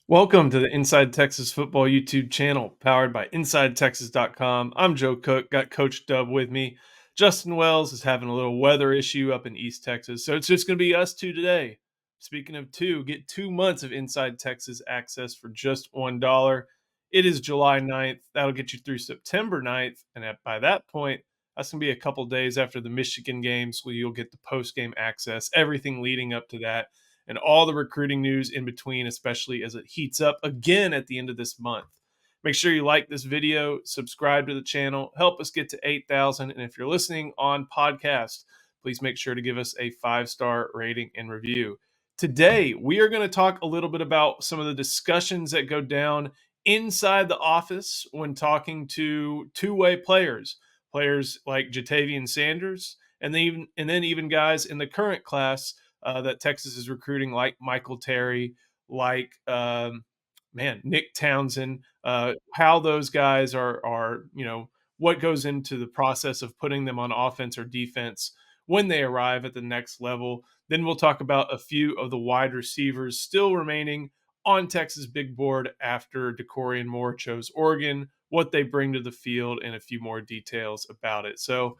Welcome to the Inside Texas Football YouTube channel, powered by InsideTexas.com. I'm Joe Cook, got Coach Dub with me. Justin Wells is having a little weather issue up in East Texas, so it's just going to be us two today. Speaking of two, get 2 months of Inside Texas access for just $1. It is July 9th. That'll get you through September 9th, and by that point, that's going to be a couple days after the Michigan games where you'll get the post-game access, everything leading up to that and all the recruiting news in between, especially as it heats up again at the end of this month. Make sure you like this video, subscribe to the channel, help us get to 8,000. And if you're listening on podcast, please make sure to give us a 5-star rating and review. Today, we are going to talk a little bit about some of the discussions that go down inside the office when talking to two-way players like Jatavian Sanders, and then even guys in the current class that Texas is recruiting, like Michael Terry, like Nick Townsend. How those guys are what goes into the process of putting them on offense or defense when they arrive at the next level. Then we'll talk about a few of the wide receivers still remaining on Texas big board after DeCorian Moore chose Oregon, what they bring to the field, and a few more details about it. So,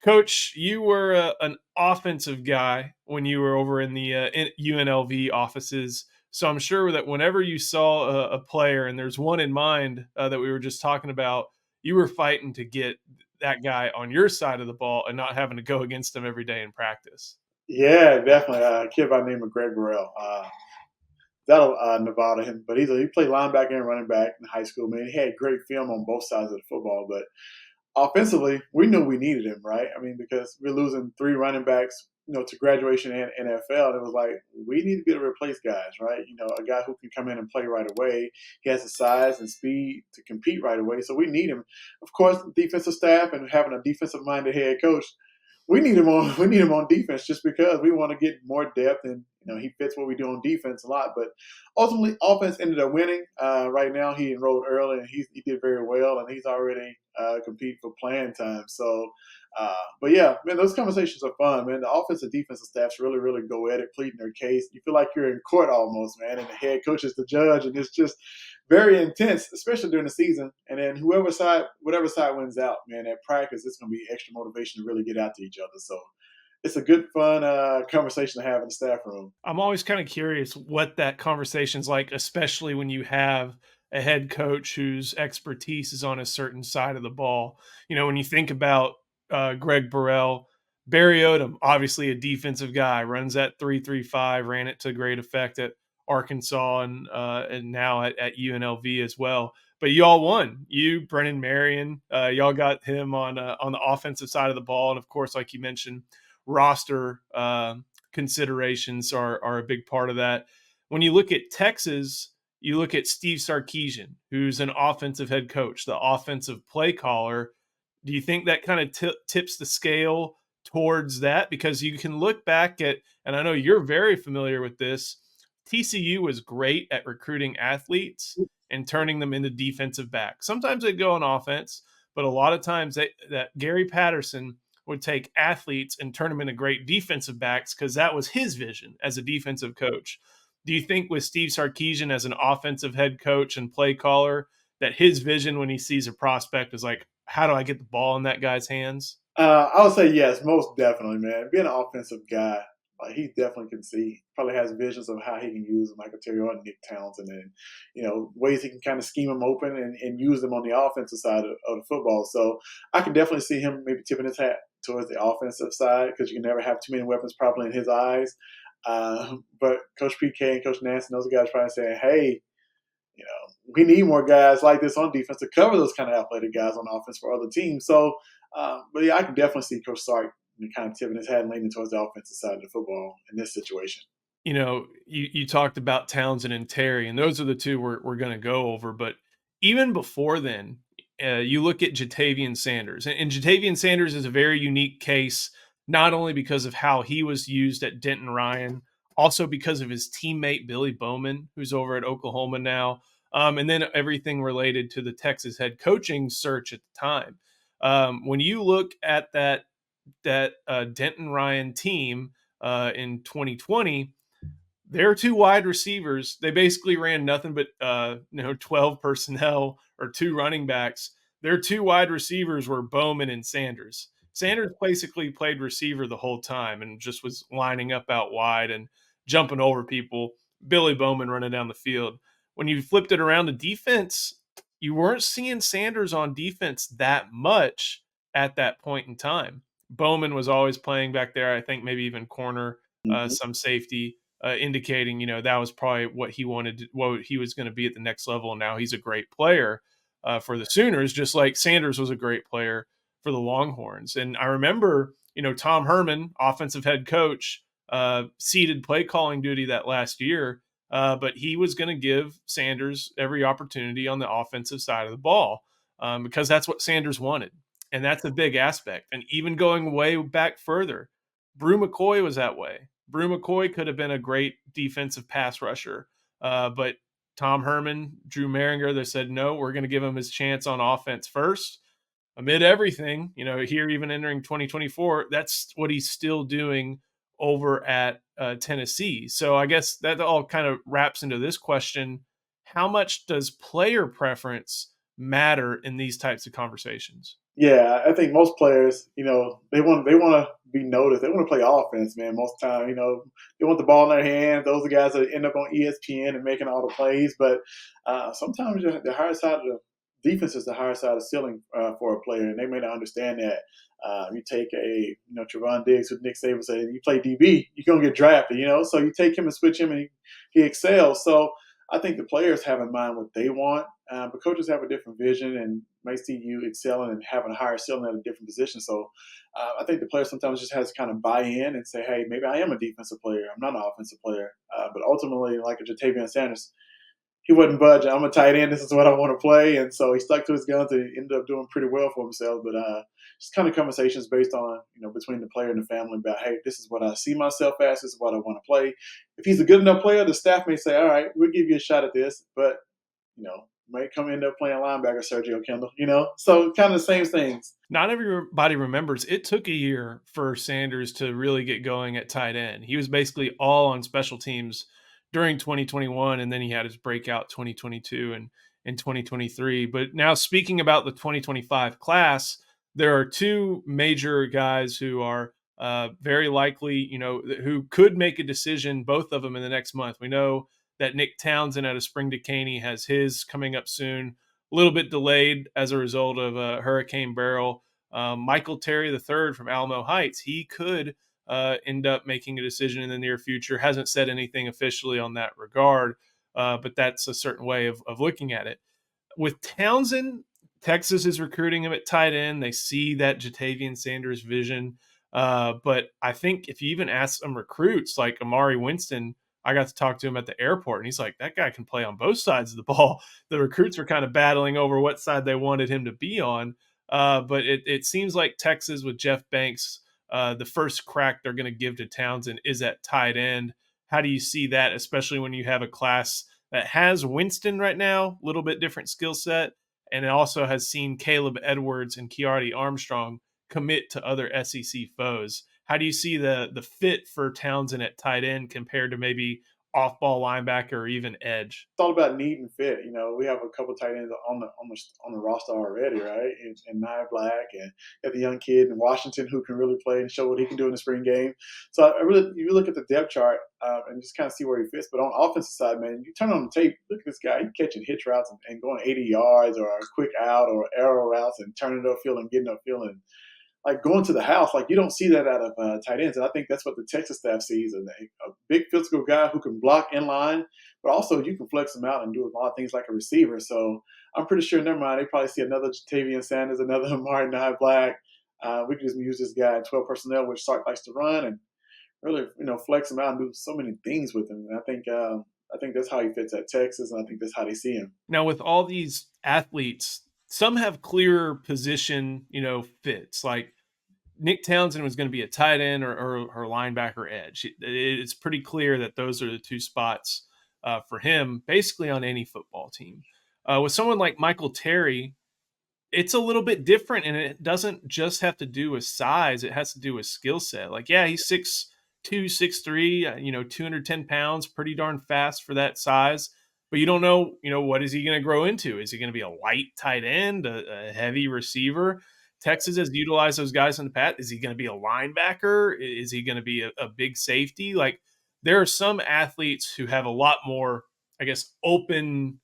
Coach, you were an offensive guy when you were over in the UNLV offices. So I'm sure that whenever you saw a player, and there's one in mind that we were just talking about, you were fighting to get that guy on your side of the ball and not having to go against him every day in practice. Yeah, definitely. A kid by the name of Greg Burrell. That'll Nevada him, but he played linebacker and running back in high school. Man, he had great film on both sides of the football, but offensively, we knew we needed him, right? I mean, because we're losing three running backs, to graduation and NFL. And it was like, we need to be able to replace guys, right? A guy who can come in and play right away. He has the size and speed to compete right away. So we need him. Of course, defensive staff and having a defensive minded head coach, we need him on defense just because we want to get more depth, and he fits what we do on defense a lot. But ultimately, offense ended up winning. Right now, he enrolled early and he did very well, and he's already competing for playing time. So, but yeah, man, those conversations are fun, man. The offensive defensive staffs really go at it, pleading their case. You feel like you're in court almost, man, and the head coach is the judge, and it's just very intense, especially during the season. And then whatever side wins out, man, at practice, it's going to be extra motivation to really get out to each other. So it's a good, fun conversation to have in the staff room. I'm always kind of curious what that conversation's like, especially when you have a head coach whose expertise is on a certain side of the ball. When you think about Greg Burrell, Barry Odom, obviously a defensive guy, runs that 3.35, ran it to great effect at Arkansas and now at UNLV as well. But y'all won. You, Brennan Marion, y'all got him on the offensive side of the ball, and of course, like you mentioned, roster considerations are a big part of that. When you look at Texas, you look at Steve Sarkisian, who's an offensive head coach, the offensive play caller. Do you think that kind of tips the scale towards that? Because you can look back at, and I know you're very familiar with this, TCU was great at recruiting athletes and turning them into defensive backs. Sometimes they go on offense, but a lot of times that Gary Patterson would take athletes and turn them into great defensive backs because that was his vision as a defensive coach. Do you think with Steve Sarkisian as an offensive head coach and play caller that his vision when he sees a prospect is like, how do I get the ball in that guy's hands? I would say yes, most definitely, man. Being an offensive guy, like he definitely can see, probably has visions of how he can use Michael Terry or Nick Townsend, and ways he can kind of scheme them open and use them on the offensive side of the football. So I can definitely see him maybe tipping his hat towards the offensive side because you can never have too many weapons probably in his eyes. But Coach PK and Coach Nancy, those guys probably saying, hey, we need more guys like this on defense to cover those kind of athletic guys on offense for other teams. So, but yeah, I can definitely see Coach Sark kind of tipping his hat and leaning towards the offensive side of the football in this situation. You talked about Townsend and Terry, and those are the two we're going to go over. But even before then, you look at Jatavian Sanders, and Jatavian Sanders is a very unique case, not only because of how he was used at Denton Ryan, also because of his teammate Billy Bowman, who's over at Oklahoma now, and then everything related to the Texas head coaching search at the time. When you look at that Denton Ryan team in 2020, Their two wide receivers, they basically ran nothing but 12 personnel or two running backs. Their two wide receivers were Bowman and Sanders. Sanders basically played receiver the whole time and just was lining up out wide and jumping over people. Billy Bowman running down the field. When you flipped it around to defense, you weren't seeing Sanders on defense that much at that point in time. Bowman was always playing back there. I think maybe even corner, Mhm. some safety, indicating that was probably what he wanted, what he was going to be at the next level. And now he's a great player for the Sooners, just like Sanders was a great player for the Longhorns. And I remember, Tom Herman, offensive head coach, ceded play calling duty that last year, but he was going to give Sanders every opportunity on the offensive side of the ball because that's what Sanders wanted. And that's a big aspect. And even going way back further, Brew McCoy was that way. Brew McCoy could have been a great defensive pass rusher, but Tom Herman, Drew Maringer, they said, no, we're going to give him his chance on offense first. Amid everything, here even entering 2024, that's what he's still doing over at Tennessee. So I guess that all kind of wraps into this question. How much does player preference matter in these types of conversations? Yeah, I think most players, they want to be noticed. They want to play offense, man. Most of the time, they want the ball in their hands. Those are guys that end up on ESPN and making all the plays. But sometimes the higher side of the defense is the higher side of the ceiling for a player, and they may not understand that. You take Trevon Diggs, with Nick Saban said, you play DB, you're gonna get drafted. So you take him and switch him, and he excels. So I think the players have in mind what they want, but coaches have a different vision and may see you excelling and having a higher ceiling at a different position. So I think the player sometimes just has to kind of buy in and say, hey, maybe I am a defensive player. I'm not an offensive player. But ultimately, like a Jatavian Sanders, he wasn't budging. I'm a tight end. This is what I want to play, and so he stuck to his guns and ended up doing pretty well for himself. But just kind of conversations based on between the player and the family about, hey, this is what I see myself as. This is what I want to play. If he's a good enough player, the staff may say, all right, we'll give you a shot at this, but might come end up playing linebacker, Sergio Kendall. So kind of the same things. Not everybody remembers it took a year for Sanders to really get going at tight end. He was basically all on special teams during 2021, and then he had his breakout 2022 and in 2023. But now, speaking about the 2025 class, there are two major guys who are very likely, who could make a decision, both of them in the next month. We know that Nick Townsend out of Spring Decaney has his coming up soon, a little bit delayed as a result of Hurricane Beryl. Michael Terry III from Alamo Heights, he could end up making a decision in the near future. Hasn't said anything officially on that regard, but that's a certain way of looking at it. With Townsend, Texas is recruiting him at tight end. They see that Jatavian Sanders vision. But I think if you even ask some recruits like Amari Winston, I got to talk to him at the airport, and he's like, that guy can play on both sides of the ball. The recruits were kind of battling over what side they wanted him to be on. But it seems like Texas with Jeff Banks, the first crack they're going to give to Townsend is at tight end. How do you see that, especially when you have a class that has Winston right now, a little bit different skill set, and it also has seen Caleb Edwards and Kiardi Armstrong commit to other SEC foes? How do you see the fit for Townsend at tight end compared to maybe off ball linebacker or even edge? It's all about need and fit. We have a couple tight ends on the roster already, right? And Nia Black, and got the young kid in Washington who can really play and show what he can do in the spring game. So you look at the depth chart and just kind of see where he fits. But on the offensive side, man, you turn on the tape, look at this guy. He's catching hitch routes and going 80 yards or a quick out or arrow routes and turning it upfield and getting upfield and like going to the house. Like you don't see that out of tight ends, and I think that's what the Texas staff sees: a big physical guy who can block in line, but also you can flex him out and do a lot of things like a receiver. So I'm pretty sure in their mind they probably see another Jatavian Sanders, another Amari Black. We could just use this guy in 12 personnel, which Sark likes to run, and really flex him out and do so many things with him. And I think that's how he fits at Texas, and I think that's how they see him. Now, with all these athletes, some have clear position, fits. Like Nick Townsend was going to be a tight end or linebacker edge. It's pretty clear that those are the two spots for him, basically on any football team. With someone like Michael Terry, it's a little bit different, and it doesn't just have to do with size. It has to do with skill set. Like, yeah, he's 6'2", 6'2", 6'3", 210 pounds, pretty darn fast for that size. But you don't know, what is he going to grow into? Is he going to be a light tight end, a heavy receiver? Texas has utilized those guys in the past. Is he going to be a linebacker? Is he going to be a big safety? Like, there are some athletes who have a lot more, I guess, open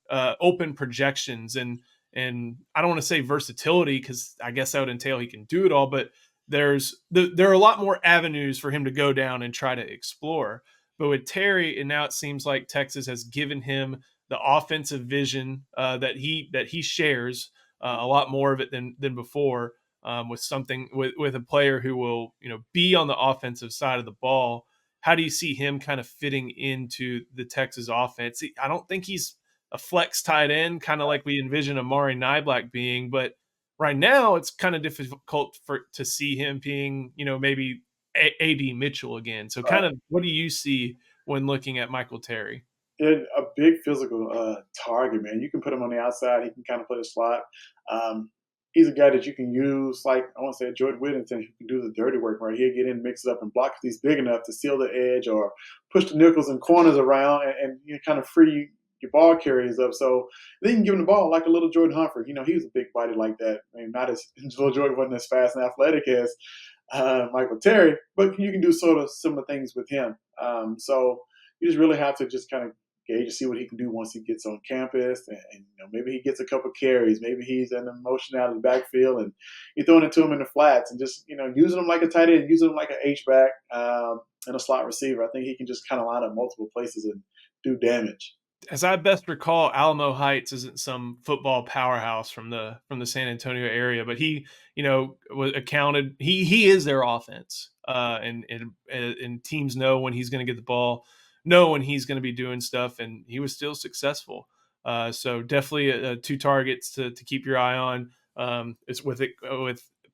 projections, and I don't want to say versatility, because I guess that would entail he can do it all, but there are a lot more avenues for him to go down and try to explore. But with Terry, and now it seems like Texas has given him the offensive vision that he shares, a lot more of it than before, with a player who will be on the offensive side of the ball. How do you see him kind of fitting into the Texas offense? I don't think he's a flex tight end, kind of like we envision Amari Niblack being, but right now it's kind of difficult to see him being, maybe AD Mitchell again. So kind of, what do you see when looking at Michael Terry? And a big physical target, man. You can put him on the outside. He can kind of play the slot. He's a guy that you can use, like I want to say Jordan Whittington, who can do the dirty work, right? He'll get in, mix it up, and block because he's big enough to seal the edge or push the nickels and corners around and kind of free your ball carriers up. So then you can give him the ball like a little Jordan Humphrey. He was a big body like that. I mean, not as little Jordan wasn't as fast and athletic as Michael Terry, but you can do sort of similar things with him. So you just really have to just kind of gauge to see what he can do once he gets on campus, and maybe he gets a couple carries, maybe he's in the motion out of the backfield, and you're throwing it to him in the flats, and just using him like a tight end, using him like an H back, and a slot receiver. I think he can just kind of line up multiple places and do damage. As I best recall, Alamo Heights isn't some football powerhouse from the San Antonio area, but he, was accounted. He is their offense, and teams know when he's going to get the ball, know when he's going to be doing stuff, and he was still successful. So definitely two targets to keep your eye on. It's with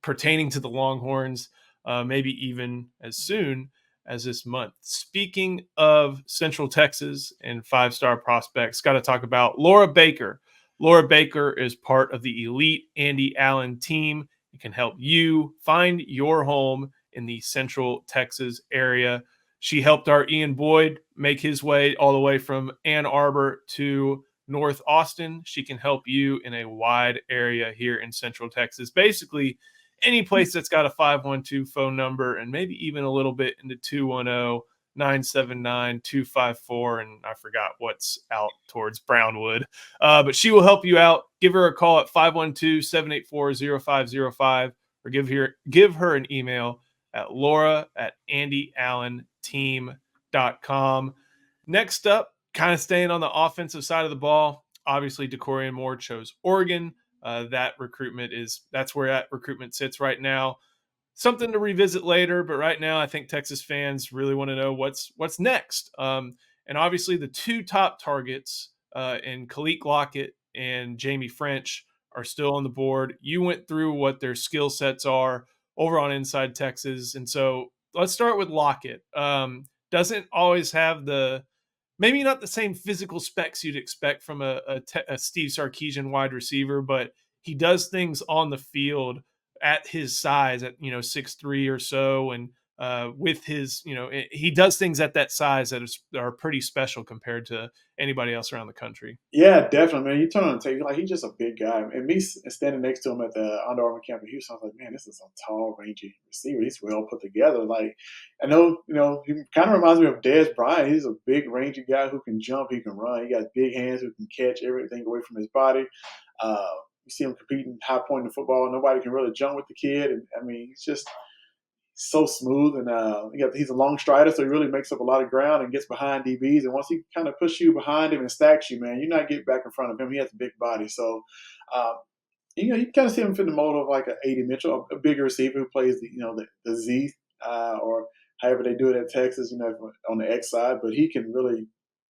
pertaining to the Longhorns, maybe even as soon as this month. Speaking of Central Texas and five-star prospects, got to talk about Laura Baker. Laura Baker is part of the elite Andy Allen team. It can help you find your home in the Central Texas area. She helped our Ian Boyd make his way all the way from Ann Arbor to North Austin. She can help you in a wide area here in Central Texas. Basically, any place that's got a 512 phone number, and maybe even a little bit into 210-979-254. And I forgot what's out towards Brownwood. But she will help you out. Give her a call at 512-784-0505, or give her an email at laura@andyallenteam.com. Next up, kind of staying on the offensive side of the ball, obviously DeCorian Moore chose Oregon. That's where that recruitment sits right now. Something to revisit later, but right now I think Texas fans really want to know what's next. And obviously the two top targets in Kaliq Lockett and Jaime Ffrench are still on the board. You went through what their skill sets are over on Inside Texas, and so let's start with Lockett. Doesn't always have maybe not the same physical specs you'd expect from a Steve Sarkisian wide receiver, but he does things on the field at his size, at 6'3" or so, and with his he does things at that size that are pretty special compared to anybody else around the country. Yeah, definitely, man. You turn on the tape, like he's just a big guy. And me standing next to him at the Under Armour camp in Houston, I was like, man, this is a tall, rangy receiver. He's well put together. Like, I know, he kind of reminds me of Dez Bryant. He's a big, rangy guy who can jump, he can run. He got big hands, who can catch everything away from his body. You see him competing high point in football. Nobody can really jump with the kid. And I mean, he's just so smooth, and he's a long strider, so he really makes up a lot of ground and gets behind DBs. And once he kind of pushes you behind him and stacks you, man, you're not getting back in front of him. He has a big body, so you kind of see him fit the mold of like an A.D. Mitchell, a bigger receiver who plays the Z or however they do it at Texas, on the X side. But he can really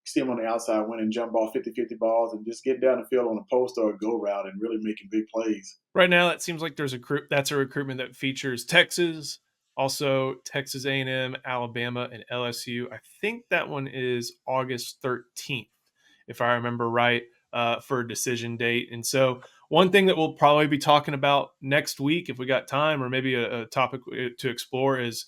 see him on the outside winning jump ball 50-50 balls and just getting down the field on a post or a go route and really making big plays. Right now, it seems like that's a recruitment that features Texas, also Texas A&M, Alabama, and LSU. I think that one is August 13th, if I remember right, for a decision date. And so one thing that we'll probably be talking about next week, if we got time, or maybe a topic to explore, is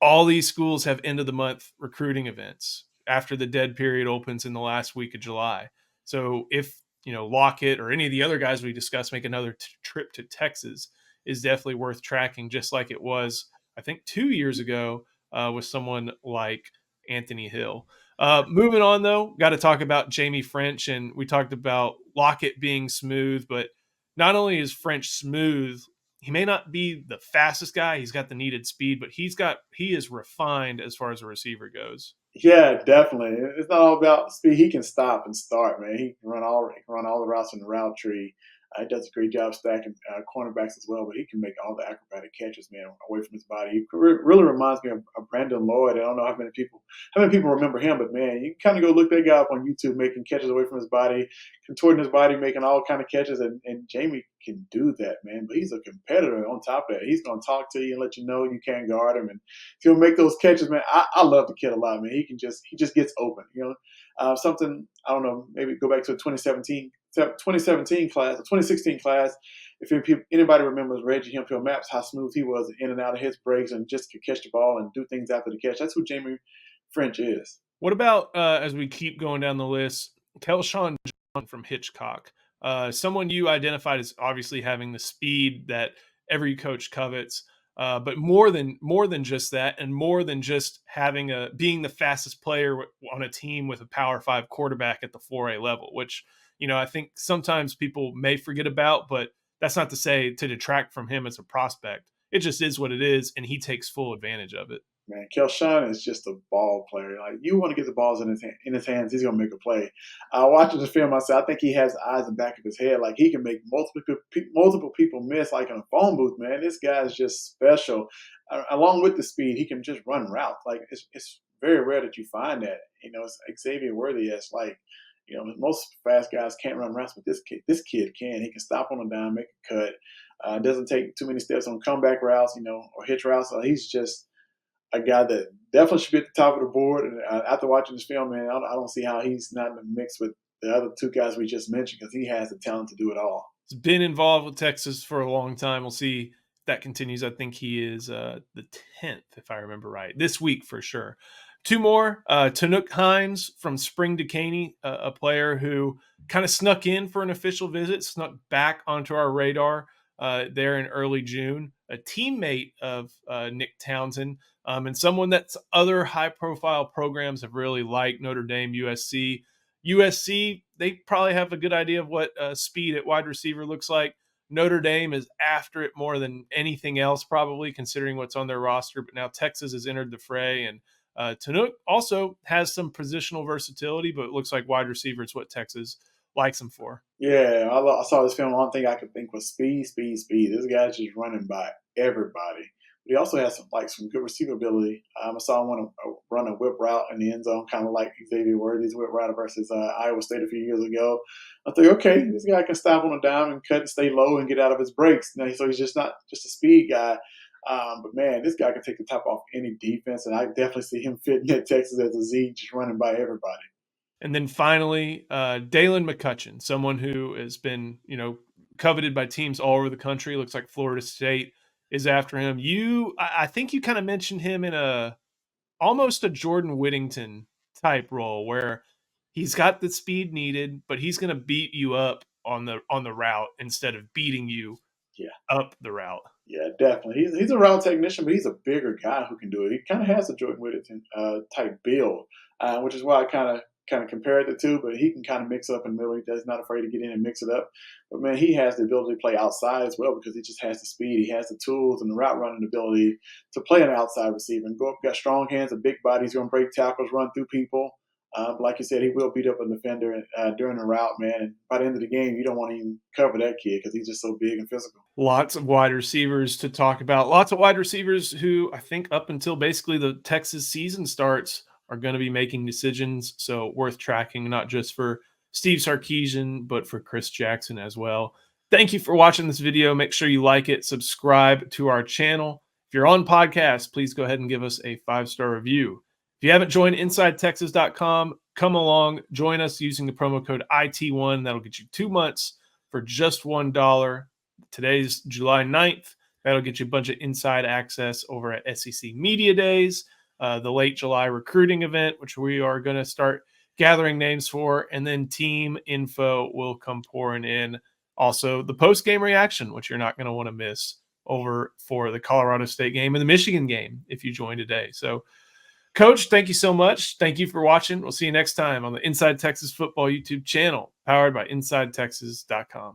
all these schools have end of the month recruiting events after the dead period opens in the last week of July. So if, Lockett or any of the other guys we discussed make another trip to Texas, is definitely worth tracking, just like it was, I think, 2 years ago with someone like Anthony Hill. Moving on, though, got to talk about Jaime Ffrench, and we talked about Lockett being smooth, but not only is Ffrench smooth, he may not be the fastest guy. He's got the needed speed, but he is refined as far as a receiver goes. Yeah, definitely. It's not all about speed. He can stop and start, man. He can run all the routes in the route tree. He does a great job stacking cornerbacks as well, but he can make all the acrobatic catches, man, away from his body. He really reminds me of Brandon Lloyd. I don't know how many people remember him, but man, you can kind of go look that guy up on YouTube, making catches away from his body, contorting his body, making all kind of catches, and Jamie can do that, man. But he's a competitor on top of that. He's going to talk to you and let you know you can't guard him, and he'll make those catches, man. I love the kid a lot, man. He just gets open, something, I don't know, maybe go back to the 2017 class, the 2016 class. If anybody remembers Reggie Hemphill Maps, how smooth he was in and out of his breaks and just could catch the ball and do things after the catch. That's who Jaime Ffrench is. What about, as we keep going down the list, Kelshaun Johnson from Hitchcock? Someone you identified as obviously having the speed that every coach covets. But more than just that, and more than just being the fastest player on a team with a Power 5 quarterback at the 4A level, which, I think sometimes people may forget about, but that's not to say to detract from him as a prospect. It just is what it is, and he takes full advantage of it. Man, Kelshaun is just a ball player. Like, you want to get the balls in his hands, he's gonna make a play. Watching the film, I think he has eyes in the back of his head. Like, he can make multiple people miss, like in a phone booth. Man, this guy is just special. Along with the speed, he can just run routes. Like, it's very rare that you find that. It's Xavier Worthy. It's like, most fast guys can't run routes, but this kid can. He can stop on a dime, make a cut. Doesn't take too many steps on comeback routes, or hitch routes. So he's just a guy that definitely should be at the top of the board. And after watching this film, man, I don't see how he's not in the mix with the other two guys we just mentioned, because he has the talent to do it all. He's been involved with Texas for a long time. We'll see if that continues. I think he is the 10th, if I remember right, this week for sure. Two more, Tanook Hines from Spring Decaney, a player who kind of snuck in for an official visit, snuck back onto our radar there in early June, a teammate of Nick Townsend, and someone that other high-profile programs have really liked, Notre Dame, USC. USC, they probably have a good idea of what speed at wide receiver looks like. Notre Dame is after it more than anything else, probably, considering what's on their roster. But now Texas has entered the fray, and Tanook also has some positional versatility, but it looks like wide receiver is what Texas likes him for. Yeah, I saw this film. One thing I could think was speed. This guy's just running by everybody. But he also has some good receiver ability. I saw him run a whip route in the end zone, kind of like Xavier Worthy's whip route versus Iowa State a few years ago. I think, okay, this guy can stop on a dime and cut and stay low and get out of his breaks. So he's just not just a speed guy. But man, this guy can take the top off any defense, and I definitely see him fitting at Texas as a Z, just running by everybody. And then finally, Daylan McCutcheon, someone who has been, coveted by teams all over the country. Looks like Florida State is after him. I think you kind of mentioned him in almost a Jordan Whittington type role, where he's got the speed needed, but he's going to beat you up on the route instead of beating you up the route. Yeah, definitely. He's a route technician, but he's a bigger guy who can do it. He kind of has a Jordan Whittington type build, which is why I kind of compared the two. But he can kind of mix up in the middle. He's not afraid to get in and mix it up. But man, he has the ability to play outside as well, because he just has the speed. He has the tools and the route running ability to play an outside receiver and go up. Got strong hands, a big body. He's going to break tackles, run through people. Like you said, he will beat up a defender during the route, man. And by the end of the game, you don't want to even cover that kid because he's just so big and physical. Lots of wide receivers to talk about. Lots of wide receivers who I think up until basically the Texas season starts are going to be making decisions. So worth tracking, not just for Steve Sarkisian, but for Chris Jackson as well. Thank you for watching this video. Make sure you like it, subscribe to our channel. If you're on podcast, please go ahead and give us a 5-star review. If you haven't joined InsideTexas.com, come along, join us using the promo code IT1. That'll get you 2 months for just $1. Today's July 9th. That'll get you a bunch of inside access over at SEC Media Days, the late July recruiting event, which we are going to start gathering names for, and then team info will come pouring in. Also, the post-game reaction, which you're not going to want to miss over for the Colorado State game and the Michigan game if you join today. So, Coach, thank you so much. Thank you for watching. We'll see you next time on the Inside Texas Football YouTube channel, powered by InsideTexas.com.